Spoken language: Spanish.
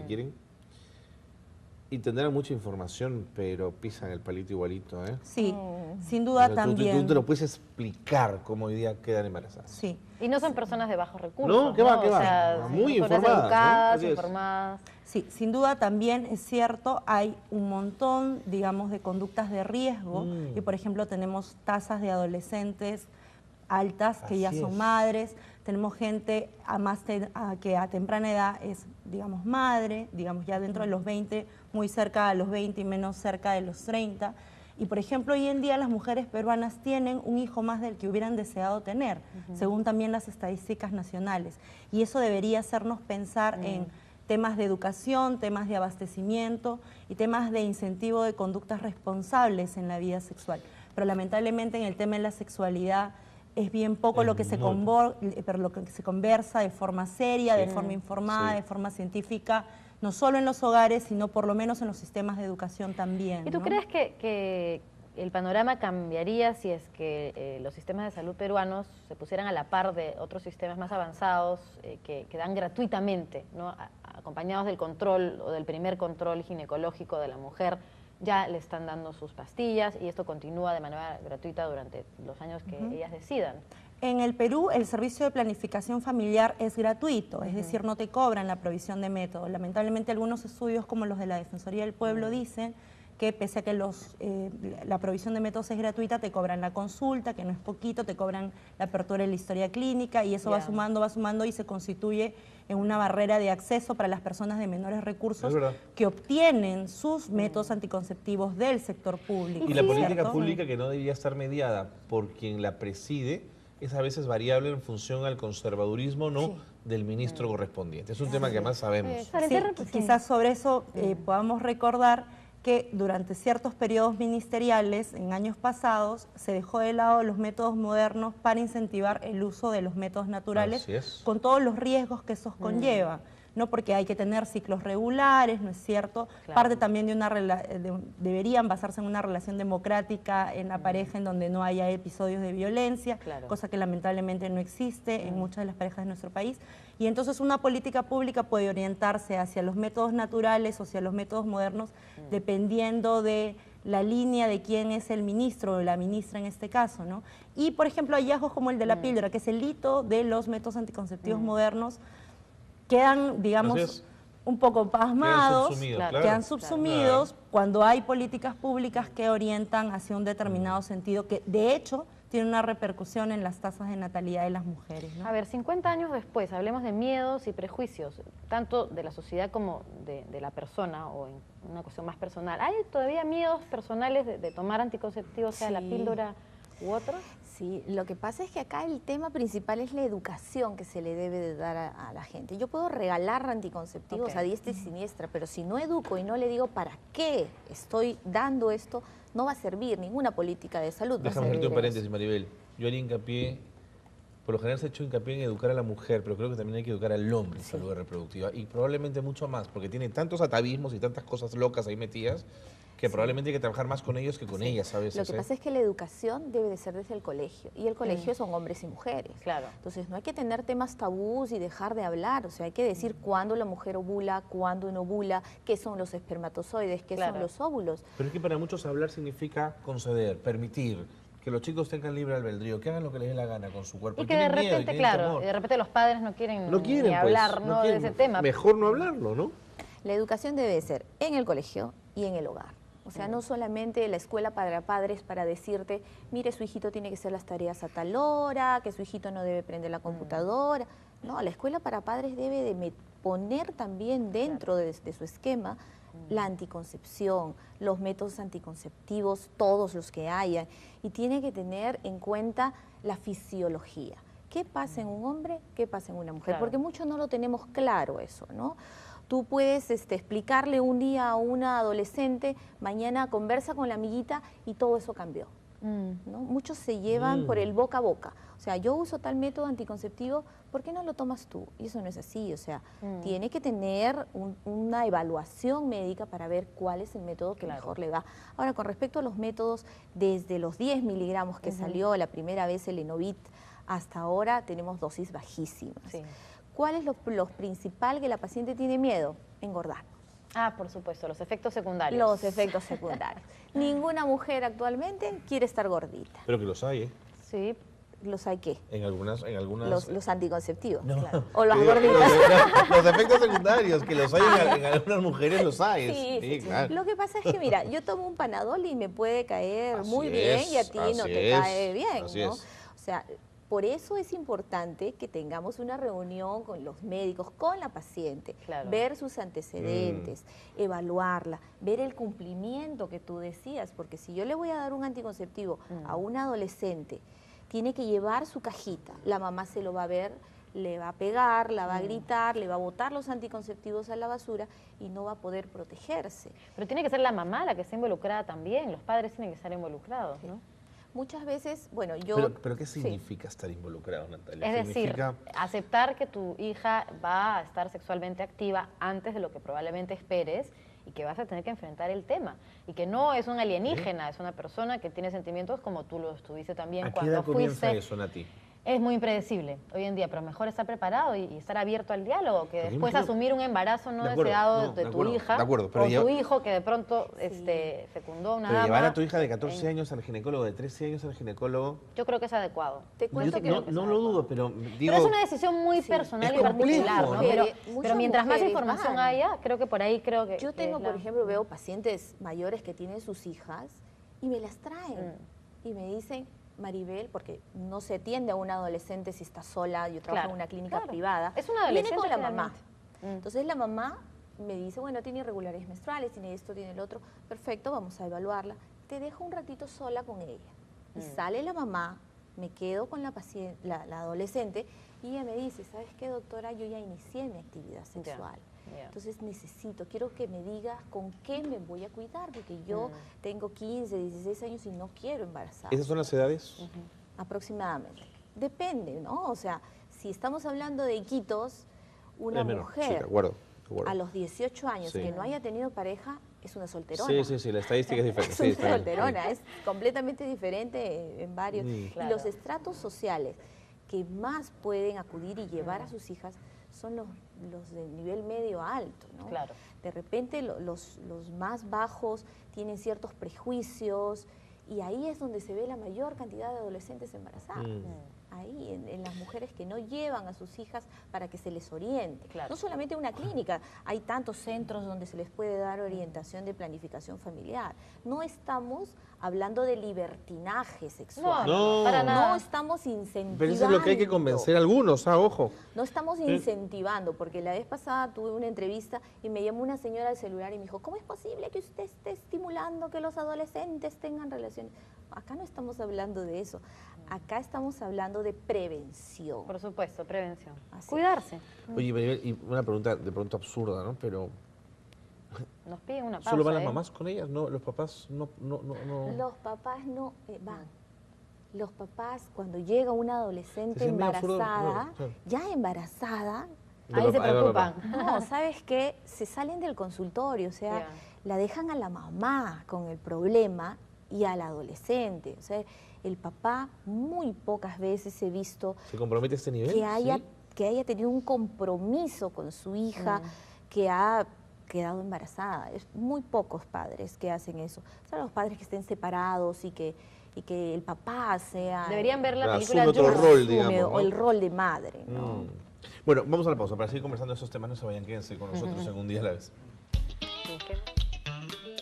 quieren. Y tendrán mucha información, pero pisan el palito igualito, ¿eh? Sí, sin duda también. Tú te lo puedes explicar cómo hoy día quedan embarazadas. Sí. Y no son personas de bajos recursos. No, ¿qué va, qué va? O sea, Muy personas informadas, educadas, ¿no? informadas. Sí, sin duda también es cierto, hay un montón, digamos, de conductas de riesgo y, por ejemplo, tenemos tasas de adolescentes altas que ya son madres, tenemos gente que a temprana edad es, digamos, madre, digamos, ya dentro de los 20, muy cerca de los 20 y menos cerca de los 30. Y, por ejemplo, hoy en día las mujeres peruanas tienen un hijo más del que hubieran deseado tener, según también las estadísticas nacionales. Y eso debería hacernos pensar en temas de educación, temas de abastecimiento y temas de incentivo de conductas responsables en la vida sexual. Pero lamentablemente en el tema de la sexualidad es bien poco lo que se conversa de forma seria, de forma informada, de forma científica, no solo en los hogares, sino por lo menos en los sistemas de educación también. ¿Y tú crees que el panorama cambiaría si es que los sistemas de salud peruanos se pusieran a la par de otros sistemas más avanzados que dan gratuitamente, ¿no? Acompañados del control o del primer control ginecológico de la mujer? Ya le están dando sus pastillas y esto continúa de manera gratuita durante los años que ellas decidan. En el Perú el servicio de planificación familiar es gratuito, es decir, no te cobran la provisión de métodos. Lamentablemente algunos estudios como los de la Defensoría del Pueblo dicen que pese a que la provisión de métodos es gratuita, te cobran la consulta, que no es poquito, te cobran la apertura de la historia clínica y eso va sumando y se constituye en una barrera de acceso para las personas de menores recursos que obtienen sus métodos anticonceptivos del sector público. Y la política pública, que no debería estar mediada por quien la preside, es a veces variable en función al conservadurismo del ministro correspondiente. Es un tema que además sabemos. Quizás sobre eso podamos recordar que durante ciertos periodos ministeriales, en años pasados, se dejó de lado los métodos modernos para incentivar el uso de los métodos naturales, con todos los riesgos que esos conlleva, ¿no? Porque hay que tener ciclos regulares, ¿no es cierto? Parte también de deberían basarse en una relación democrática en la pareja en donde no haya episodios de violencia, cosa que lamentablemente no existe en muchas de las parejas de nuestro país. Y entonces una política pública puede orientarse hacia los métodos naturales o hacia los métodos modernos dependiendo de la línea de quién es el ministro o la ministra en este caso, ¿no? Y, por ejemplo, hallazgos como el de la píldora, que es el hito de los métodos anticonceptivos modernos, quedan, digamos, un poco pasmados, quedan subsumidos cuando hay políticas públicas que orientan hacia un determinado sentido, que de hecho tiene una repercusión en las tasas de natalidad de las mujeres, ¿no? A ver, 50 años después, hablemos de miedos y prejuicios, tanto de la sociedad como de la persona, o en una cuestión más personal. ¿Hay todavía miedos personales de tomar anticonceptivos, sea la píldora u otros? Sí, lo que pasa es que acá el tema principal es la educación que se le debe de dar a la gente. Yo puedo regalar anticonceptivos a diestra y siniestra, pero si no educo y no le digo para qué estoy dando esto, no va a servir ninguna política de salud. Déjame hacerte un paréntesis, Maribel. Yo haría hincapié, por lo general se ha hecho hincapié en educar a la mujer, pero creo que también hay que educar al hombre en salud reproductiva, y probablemente mucho más, porque tiene tantos atavismos y tantas cosas locas ahí metidas, que probablemente hay que trabajar más con ellos que con ellas a veces. Lo que pasa es que la educación debe de ser desde el colegio, y el colegio son hombres y mujeres. Entonces no hay que tener temas tabús y dejar de hablar, o sea, hay que decir cuándo la mujer ovula, cuándo no ovula, qué son los espermatozoides, qué son los óvulos. Pero es que para muchos hablar significa conceder, permitir, que los chicos tengan libre albedrío, que hagan lo que les dé la gana con su cuerpo. Y que de repente, de repente los padres no quieren ni hablar de ese tema. Mejor no hablarlo, ¿no? La educación debe ser en el colegio y en el hogar. O sea, no solamente la escuela para padres para decirte, mire, su hijito tiene que hacer las tareas a tal hora, que su hijito no debe prender la computadora. No, la escuela para padres debe de poner también dentro de su esquema la anticoncepción, los métodos anticonceptivos, todos los que haya, y tiene que tener en cuenta la fisiología. ¿Qué pasa en un hombre? ¿Qué pasa en una mujer? Porque muchos no lo tenemos claro eso, ¿no? Tú puedes explicarle un día a una adolescente, mañana conversa con la amiguita y todo eso cambió, ¿no? Muchos se llevan por el boca a boca. O sea, yo uso tal método anticonceptivo, ¿por qué no lo tomas tú? Y eso no es así, o sea, tiene que tener una evaluación médica para ver cuál es el método que mejor le va. Ahora, con respecto a los métodos, desde los 10 miligramos que salió la primera vez el Enovit, hasta ahora tenemos dosis bajísimas. ¿Cuál es lo principal que la paciente tiene miedo? engordar. Ah, por supuesto, los efectos secundarios. Los efectos secundarios. Ninguna mujer actualmente quiere estar gordita. Pero que los hay, ¿eh? Sí, ¿Los hay qué? En algunas... Los anticonceptivos. No. Claro. O las Te digo, gorditas. Los efectos secundarios, que los hay en algunas mujeres, los hay. Sí, claro. Lo que pasa es que, mira, yo tomo un Panadol y me puede caer Así muy bien y a es, ti así no te es, cae bien, así ¿no? es. O sea, por eso es importante que tengamos una reunión con los médicos, con la paciente, Claro. ver sus antecedentes, evaluarla, ver el cumplimiento que tú decías, porque si yo le voy a dar un anticonceptivo a un adolescente, tiene que llevar su cajita, la mamá se lo va a ver, le va a pegar, la va a gritar, le va a botar los anticonceptivos a la basura y no va a poder protegerse. pero tiene que ser la mamá la que esté involucrada también, los padres tienen que estar involucrados, ¿no? Muchas veces, bueno, yo... Pero ¿qué sí. significa estar involucrado, Natalia? Es decir, Significa- aceptar que tu hija va a estar sexualmente activa antes de lo que probablemente esperes y que vas a tener que enfrentar el tema. Y que no es un alienígena, es una persona que tiene sentimientos como tú los tuviste también ¿A qué cuando edad comienza fuiste. eso, Nati? Es muy impredecible hoy en día, pero mejor estar preparado y estar abierto al diálogo, que Porque después imagino- asumir un embarazo no De acuerdo, deseado no, de de tu acuerdo, hija de acuerdo, pero o tu ya- hijo que de pronto fecundó a una Pero dama. llevar a tu hija de 14 años al ginecólogo, de 13 años al ginecólogo... Yo creo que es adecuado. Te cuento Yo que no lo dudo, pero digo... Pero es una decisión muy Sí. personal Es y particular, complejo, ¿no? ¿no? Pero, Muchas pero mientras más mujeres información van. haya, creo que por ahí Yo que tengo, es por la- ejemplo, veo pacientes mayores que tienen sus hijas y me las traen y me dicen, Maribel, porque no se atiende a una adolescente si está sola, yo trabajo Claro, en una clínica claro. privada, Es una viene con la adolescente mamá. finalmente. Entonces la mamá me dice, bueno, tiene irregularidades menstruales, tiene esto, tiene el otro, perfecto, vamos a evaluarla. Te dejo un ratito sola con ella. Y sale la mamá, me quedo con la paciente, la adolescente, y ella me dice, ¿sabes qué, doctora? Yo ya inicié mi actividad sexual. ya. Entonces quiero que me digas con qué me voy a cuidar, porque yo tengo 15, 16 años y no quiero embarazar. ¿Esas son las edades? Aproximadamente. Depende, ¿no? O sea, si estamos hablando de hijitos, una Es menor, mujer sí, de acuerdo. a los 18 años Sí. que no haya tenido pareja es una solterona. Sí, la estadística es diferente. Es sí, una está bien. solterona, es completamente diferente en varios. Claro. Y los estratos sociales que más pueden acudir y llevar a sus hijas son los de nivel medio alto, ¿no? Claro. De repente los más bajos tienen ciertos prejuicios y ahí es donde se ve la mayor cantidad de adolescentes embarazadas. Ahí, en las mujeres que no llevan a sus hijas para que se les oriente. Claro. No solamente una clínica, hay tantos centros donde se les puede dar orientación de planificación familiar. No estamos hablando de libertinaje sexual. No. para nada. No estamos incentivando. Pero eso es lo que hay que convencer a algunos, ojo. No estamos incentivando, porque la vez pasada tuve una entrevista y me llamó una señora al celular y me dijo, ¿cómo es posible que usted esté estimulando que los adolescentes tengan relaciones? Acá no estamos hablando de eso, acá estamos hablando de prevención. Por supuesto, prevención. Así Cuidarse. Oye, Maribel, y una pregunta de pronto absurda, ¿no? Pero Nos piden una pausa. ¿solo van las ¿eh? mamás con ellas? No, los papás no. Los papás no van. Los papás, cuando llega una adolescente Se siente medio absurdo, embarazada, no, claro. ya embarazada, Ahí se Ahí va, preocupan. no, ¿sabes qué? Se salen del consultorio, o sea, Ya. la dejan a la mamá con el problema y al adolescente. O sea, el papá muy pocas veces he visto ¿Se compromete a este nivel? que haya, ¿Sí? que haya tenido un compromiso con su hija, que ha quedado embarazada. Es muy pocos padres que hacen eso. O sea, los padres que estén separados y que el papá sea... Deberían ver la Claro, película asume otro Jules. rol, asume, digamos, o el ¿no? rol de madre, ¿no? Bueno, vamos a la pausa. Para seguir conversando de esos temas, no se vayan, quédense con nosotros en Un Día a la Vez. ¿Qué?